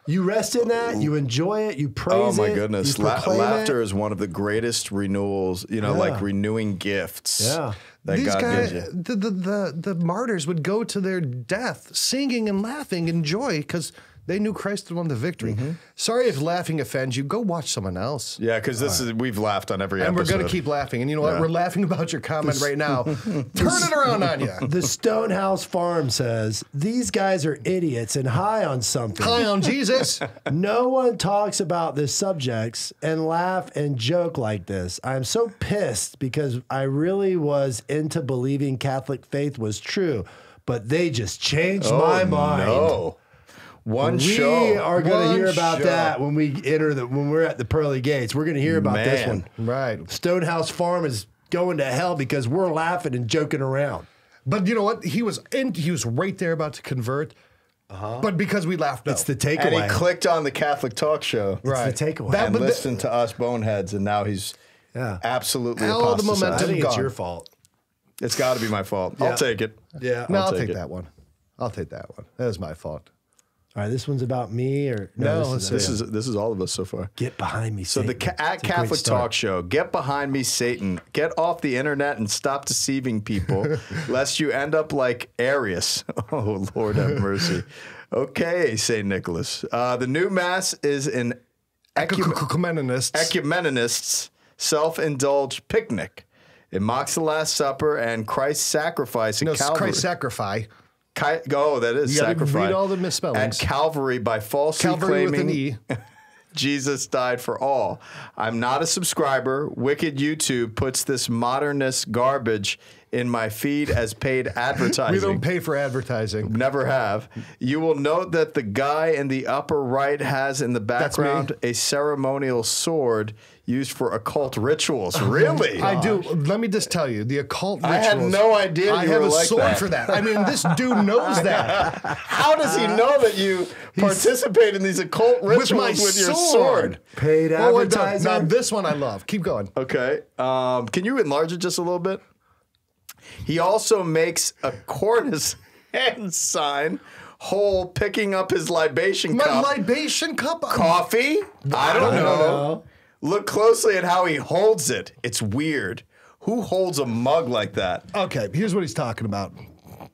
you rest in that, you enjoy it, you praise it. oh my goodness, you proclaim laughter it. is one of the greatest renewals. You know, like renewing gifts. Yeah. that These God guys, gives you. the martyrs would go to their death singing and laughing in joy because they knew Christ had won the victory. Sorry if laughing offends you. Go watch someone else. Yeah, because we've laughed on every And we're episode. going to keep laughing. And you know what? We're laughing about your comment right now. Turn it around on you. The Stonehouse Farm says these guys are idiots and high on something. High on Jesus. No one talks about the subjects and laugh and joke like this. I'm so pissed because I really was into believing Catholic faith was true, but they just changed my mind. No. One We show. are going to One hear about show. that when we enter when we're at the pearly gates. We're going to hear about this Man. one. Right. Stonehouse Farm is going to hell because we're laughing and joking around. But you know what? He was right there about to convert. But because we laughed, no. It's the And takeaway. he clicked on the Catholic talk show right. It's the takeaway. That- and but the- listened to us boneheads, and now he's absolutely All the apostatized. I momentum think it's gone. your fault. It's got to be my fault. Yeah. I'll take it. Yeah. No, I'll take take it. that one. I'll take that one. That is my fault. All right, this one's about me or No, This is all of us so far. get behind me. So Satan. the at It's a great Catholic start. Talk Show, get behind me, Satan. Get off the internet and stop deceiving people, lest you end up like Arius. Oh, Lord have mercy. Okay, St. Nicholas. The new mass is an Ecumenists. ecumenists' self-indulged picnic. It mocks the Last Supper and Christ's sacrifice at No, it's Calvary. Christ's sacrifice. That is You gotta sacrifice. read all the misspellings. At Calvary by falsely Calvary with claiming an E. Jesus died for all. I'm not a subscriber. Wicked YouTube puts this modernist garbage in my feed as paid advertising. We don't pay for advertising. Never have. You will note that the guy in the upper right has in the background a ceremonial sword used for occult rituals. Really? I do. Let me just tell you, the occult rituals. I had no idea I you have were a like sword that. for that. I mean, this dude knows that. How does he know that you participate in these occult rituals with your sword? Paid Oh, we're done. advertising. Now, this one I love. Keep going. Okay. Can you enlarge it just a little bit? He also makes a cornice hand sign, hole picking up his libation My cup. libation cup? Coffee? I don't know. Look closely at how he holds it. It's weird. Who holds a mug like that? Okay, here's what he's talking about.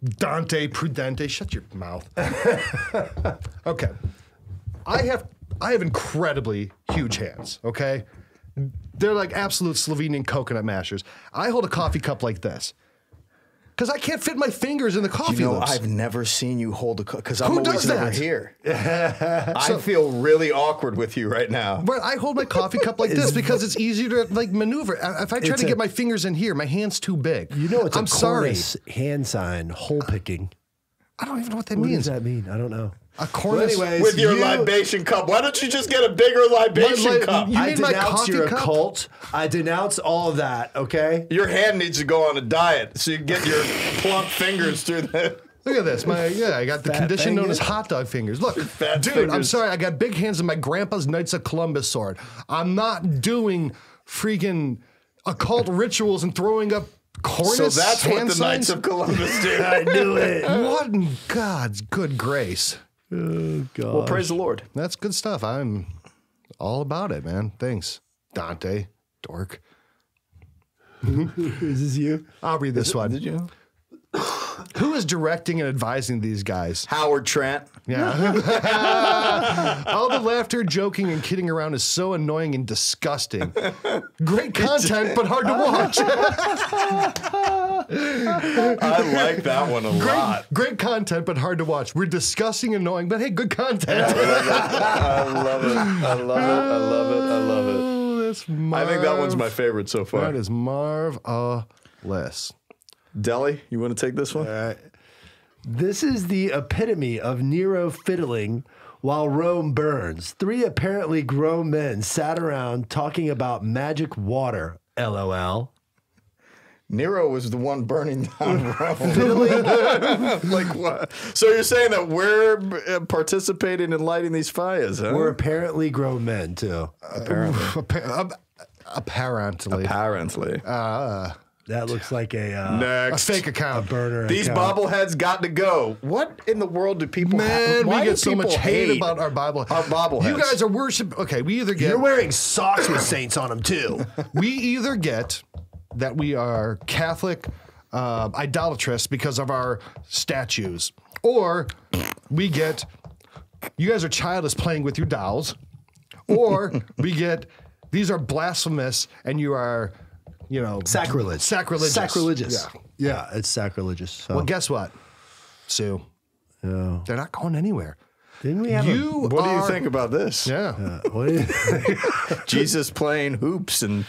Dante Prudente, shut your mouth. Okay. I have incredibly huge hands, okay? They're like absolute Slovenian coconut mashers. I hold a coffee cup like this. Because I can't fit my fingers in the coffee lips. I've never seen you hold a cup, because I'm Who always does over that? here. I feel really awkward with you right now. But I hold my coffee cup like this because it's easier to like maneuver. If I try to get my fingers in here, my hand's too big. You know, it's I'm a sorry. cornice hand sign, hole picking. I don't even know what that What means. does that mean? I don't know. A cornice. Well, anyways, With your libation cup. Why don't you just get a bigger libation cup? You I mean my denounce coffee your cup? occult. I denounce all of that, okay? Your hand needs to go on a diet so you get your plump fingers through the... Look at this. I got the Fat condition known fingers. as hot dog fingers. Look, Fat dude, I'm fingers. sorry. I got big hands and my grandpa's Knights of Columbus sword. I'm not doing freaking occult rituals and throwing up cornice So that's what hand the Knights signs? of Columbus do. I knew it. What in God's good grace? Oh, God. Well, praise the Lord. That's good stuff. I'm all about it, man. Thanks, Dante, dork. Is this you? I'll read this one. Did you? Who is directing and advising these guys? Howard Trent. Yeah. All the laughter, joking, and kidding around is so annoying and disgusting. Great content, but hard to watch. I like that one a lot. Great content, but hard to watch. We're disgusting, annoying, but hey, good content. I love it. I love it. I love it. I love it. Oh, that's I think that one's my favorite so far. That is marvelous. Deli, you want to take this one? This is the epitome of Nero fiddling while Rome burns. 3 apparently grown men sat around talking about magic water, LOL. Nero was the one burning down Rome. Like what? So you're saying that we're participating in lighting these fires, huh? We're apparently grown men, too. apparently. Apparently. Apparently. That looks like a Next. Fake account. burner. These account. bobbleheads got to go. What in the world do people Man, Why we do get so much people hate about our Bible. our bobbleheads? You guys are worship. Okay, we either get You're wearing socks with saints on them, too. we either get that we are Catholic idolatrous because of our statues, or we get you guys are childish playing with your dolls, or we get these are blasphemous and you are, you know, Sacrilege. sacrilegious. Sacrilegious. Yeah. Yeah, it's sacrilegious. So. Well, guess what, Sue? Yeah. They're not going anywhere. Didn't we have You What do you are- think about this? Yeah. what do you think? Jesus playing hoops and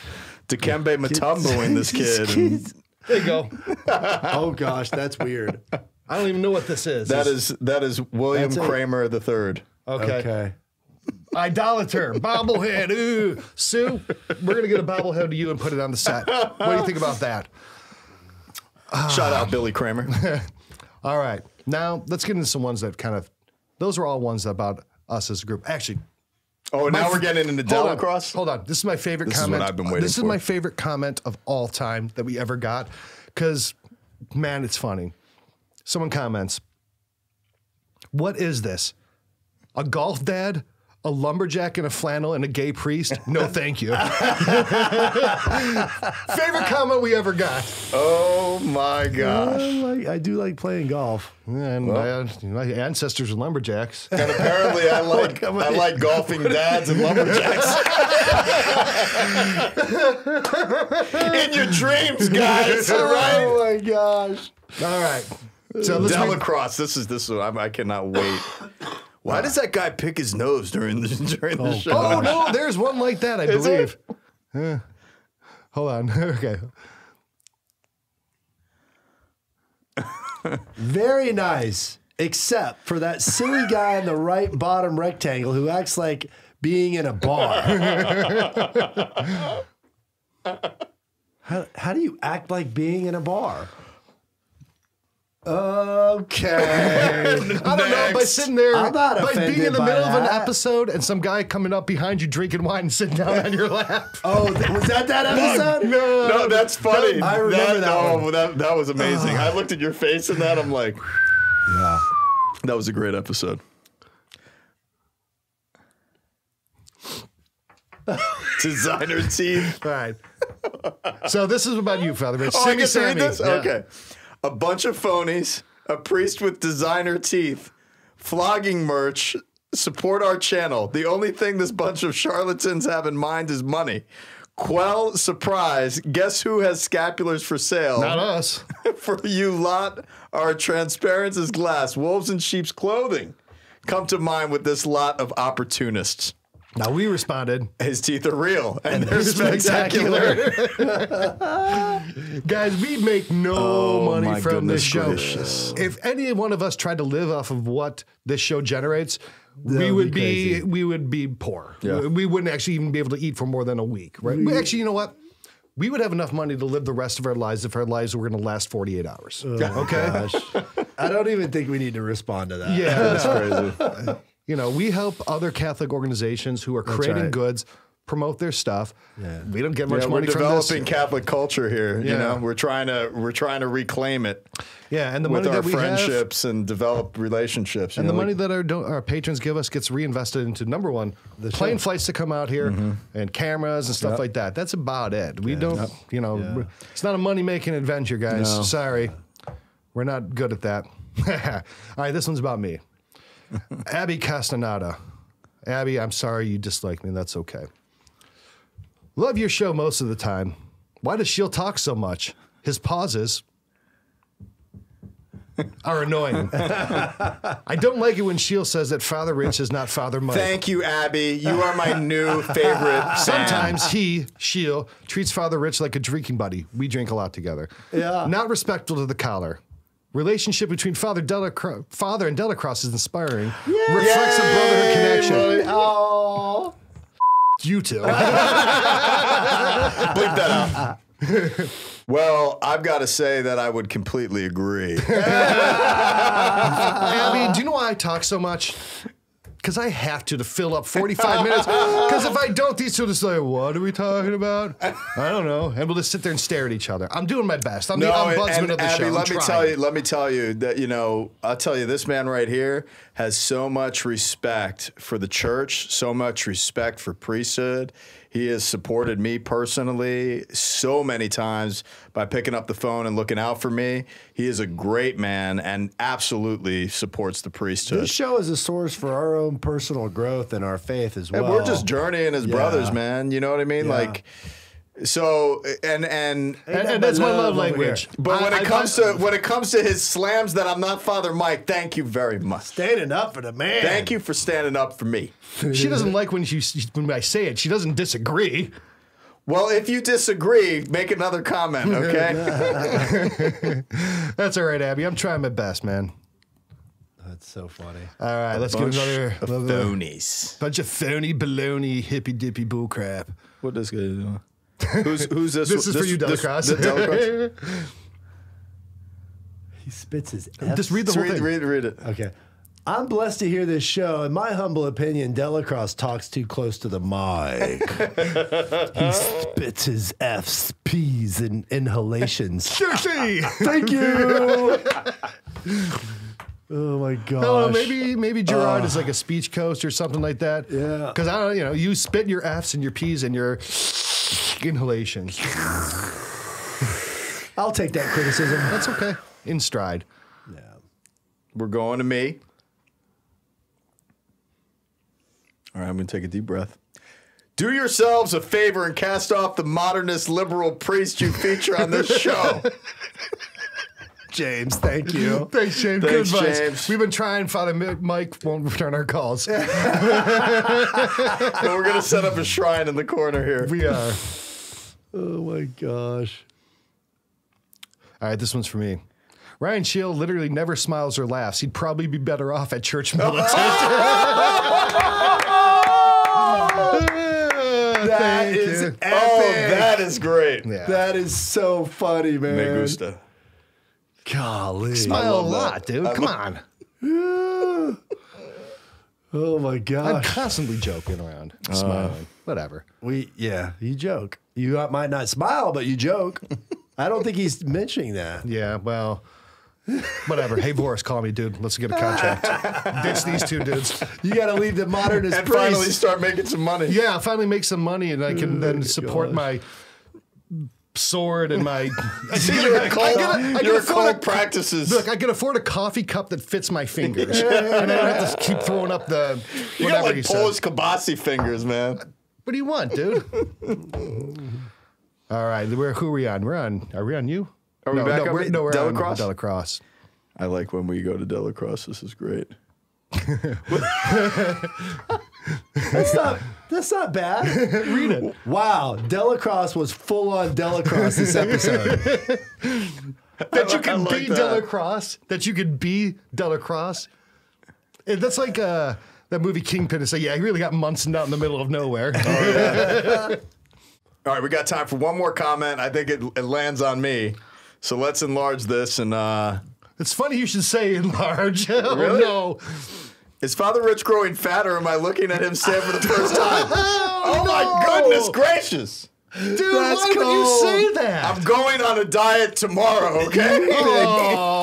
Dikembe Mutomboing this kid. and- There you go. Oh, gosh, that's weird. I don't even know what this is. that is William That's it. Kramer III. okay. Idolater, bobblehead. Ooh, Sue, we're gonna get a bobblehead to you and put it on the set. What do you think about that? Shout out Billy Kramer. All right, now let's get into some ones that kind of. Those are all ones about us as a group. Actually, Oh, now we're getting into hold on, Delacrosse? Hold on. This is my favorite This is comment. what I've been waiting This is for. my favorite comment of all time that we ever got, because man, it's funny. Someone comments, "What is this? A golf dad?" A lumberjack in a flannel and a gay priest? No, thank you. Favorite comment we ever got. Oh my gosh. I do like playing golf. And my ancestors were lumberjacks. And apparently I like golfing dads and lumberjacks. In your dreams, guys. All right. Oh, my gosh. All right. So let's read- Delacrosse. This is I cannot wait. Why does that guy pick his nose during the show? Oh, no, there's one like that, I Is believe. Hold on. Okay. Very nice, except for that silly guy in the right bottom rectangle who acts like being in a bar. How do you act like being in a bar? Okay. I don't know, by sitting there, I'm not by being offended in the by middle of an that. episode and some guy coming up behind you drinking wine and sitting down on your lap. Oh, was that episode? No, that's funny. I remember that one. That was amazing. I looked at your face in that. I'm like, Yeah. that was a great episode. Designer teeth. All right. So this is about you, Father Rich. Oh, I Sing me, get to read Sammy. this? Yeah. Okay. A bunch of phonies, a priest with designer teeth, flogging merch, support our channel. The only thing this bunch of charlatans have in mind is money. Quell, surprise, guess who has scapulars for sale? Not us. For you lot are transparent as glass, wolves in sheep's clothing. Come to mind with this lot of opportunists. Now we responded. His teeth are real, and they're spectacular. Guys, we make no money my from this goodness show. gracious. If any one of us tried to live off of what this show generates, we would would be crazy. we would be poor. Yeah. We wouldn't actually even be able to eat for more than a week, right? We actually, you know what? We would have enough money to live the rest of our lives if our lives were going to last 48 hours. Okay? Gosh. I don't even think we need to respond to that. Yeah, That's no. crazy. You know, we help other Catholic organizations who are creating right. goods promote their stuff. Yeah. We don't get much Yeah, we're money from this. developing Catholic culture here. You Yeah. know, we're trying to reclaim it Yeah, and the with money our that we have, friendships and develop relationships. You and know, the money like- that our patrons give us gets reinvested into number one, plane flights to come out here and cameras and stuff like that. That's about it. We don't, you know, it's not a money making adventure, guys. No. Sorry, we're not good at that. All right, this one's about me, Abby Castaneda. Abby, I'm sorry you dislike me. That's okay. Love your show most of the time. Why does Shield talk so much? His pauses are annoying. I don't like it when Shield says that Father Rich is not Father Mike. Thank you, Abby. You are my new favorite. fan. Sometimes Shield, treats Father Rich like a drinking buddy. We drink a lot together. Yeah. Not respectful to the collar. Relationship between Father and Delacroix is inspiring. Reflects a brotherhood connection. Oh. You two. Bleep that out. Well, I've got to say that I would completely agree. Abby, do you know why I talk so much? Because I have to fill up 45 minutes. Because if I don't, these two will just say, what are we talking about? I don't know. And we'll just sit there and stare at each other. I'm doing my best. I'm the ombudsman of the Abby, show. let me tell you that, you know, I'll tell you, this man right here has so much respect for the church, so much respect for priesthood. He has supported me personally so many times by picking up the phone and looking out for me. He is a great man and absolutely supports the priesthood. This show is a source for our own personal growth and our faith as well. And we're just journeying as brothers, man. You know what I mean? Yeah. Like, so and that's my love over language. here. but when it comes to his slams that I'm not Father Mike, thank you very much. Standing up for the man. Thank you for standing up for me. She doesn't like when I say it. She doesn't disagree. Well, if you disagree, make another comment, okay? That's all right, Abby. I'm trying my best, man. That's so funny. All right, let's get another phonies. bunch of phony, baloney, hippy dippy bull crap. What this guy doing? Who's this? This is for you, Delacroix. This Delacroix? He spits his F. Just read the whole thing. Read it. Okay. I'm blessed to hear this show. In my humble opinion, Delacroix talks too close to the mic. He spits his F's, P's, and inhalations. Seriously. Thank you. Oh my gosh. No, maybe Gerard is like a speech coach or something like that. Yeah. Because I don't, you spit your F's and your P's and your inhalation. I'll take that criticism. That's okay. In stride. Yeah. We're going to me. All right, I'm going to take a deep breath. Do yourselves a favor and cast off the modernist liberal priest you feature on this show. James, thank you. Thanks, James. Good Thanks, advice. James. We've been trying. Father Mike won't return our calls. But we're going to set up a shrine in the corner here. We are. Oh my gosh. All right, this one's for me. Ryan Shield literally never smiles or laughs. He'd probably be better off at church militant. That is epic. Oh, that is great. Yeah. That is so funny, man. Me gusta. Golly. Smile a love lot, that. dude. Come on. Oh my I'm gosh. constantly joking around, smiling, whatever. You joke. You might not smile, but you joke. I don't think he's mentioning that. Yeah, well, Whatever. Hey, Boris, call me, dude. Let's get a contract. Ditch these two dudes. You got to leave the modernist And priest. finally start making some money. Yeah, I'll finally make some money, and I can then support my sword and my. Your occult practices. Look, I can afford a coffee cup that fits my fingers, and I don't have to keep throwing up the You got whatever like he Polish said. kibasi fingers, man. What do you want, dude? All right, who are we on? Are we on you? Are we back on me? we're Delacroix? on Delacroix. I like when we go to Delacroix. This is great. That's not bad. Read it. Wow, Delacroix was full on Delacroix this episode. That you can like be that. Delacroix. That you can be Delacroix. That's like that movie Kingpin to say, yeah, he really got Munson out in the middle of nowhere. All right, we got time for one more comment. I think it lands on me. So let's enlarge this. And It's funny you should say enlarge. Oh, Really? no. is Father Rich growing fat, or am I looking at him stand for the first time? Oh my goodness gracious. Dude, why would you say that? I'm going on a diet tomorrow, okay?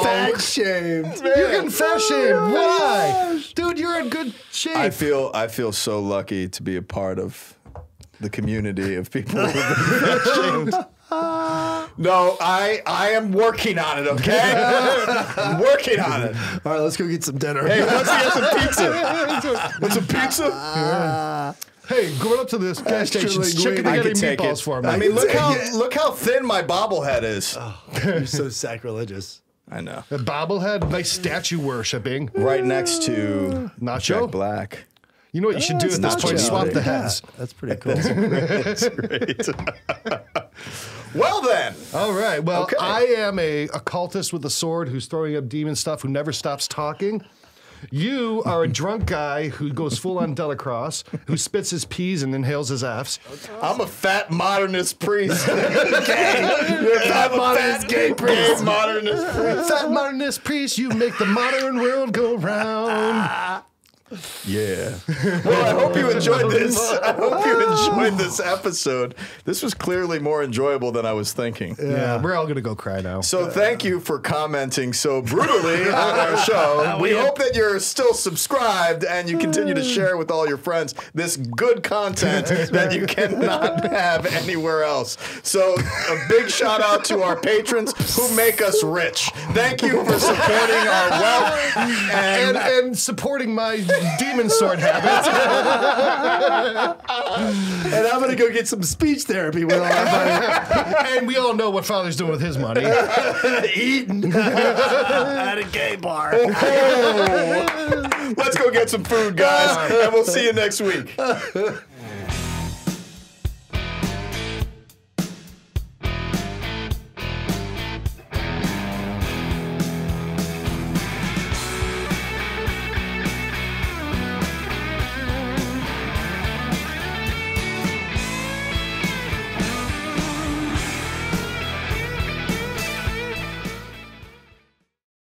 Fat shamed. You're getting fat shamed. Why? Dude, you're in good shape. I feel so lucky to be a part of the community of people who've been fat shamed. No, I am working on it, okay? I'm working on it. All right, let's go get some dinner. Hey, let's get some pizza. Want some pizza? Hey, going up to this gas station, linguine. chicken I and can take meatballs it. for me. I mean, look how thin my bobblehead is. You're so sacrilegious. I know. a bobblehead, nice statue worshipping. Right next to Nacho? Jack Black. You know what you should do at this nacho. point? Swap the Yeah, heads. that's pretty cool. That's great. Well then. All right. Well, Okay. I am a occultist with a sword who's throwing up demon stuff who never stops talking. You are a drunk guy who goes full on Delacroix, who spits his peas and inhales his F's. I'm a fat modernist priest. You're a fat modernist gay priest. Gay modernist priest. Fat modernist priest, you make the modern world go round. Yeah. Well, I hope you enjoyed this. I hope you enjoyed this episode. This was clearly more enjoyable than I was thinking. Yeah, we're all going to go cry now. So thank you for commenting so brutally on our show. We hope that you're still subscribed and you continue to share with all your friends this good content that you cannot have anywhere else. So a big shout out to our patrons who make us rich. Thank you for supporting our wealth And supporting my demon sword habit. And I'm gonna go get some speech therapy with all my And we all know what Father's doing with his money. eating at a gay bar. Let's go get some food, guys, and we'll see you next week.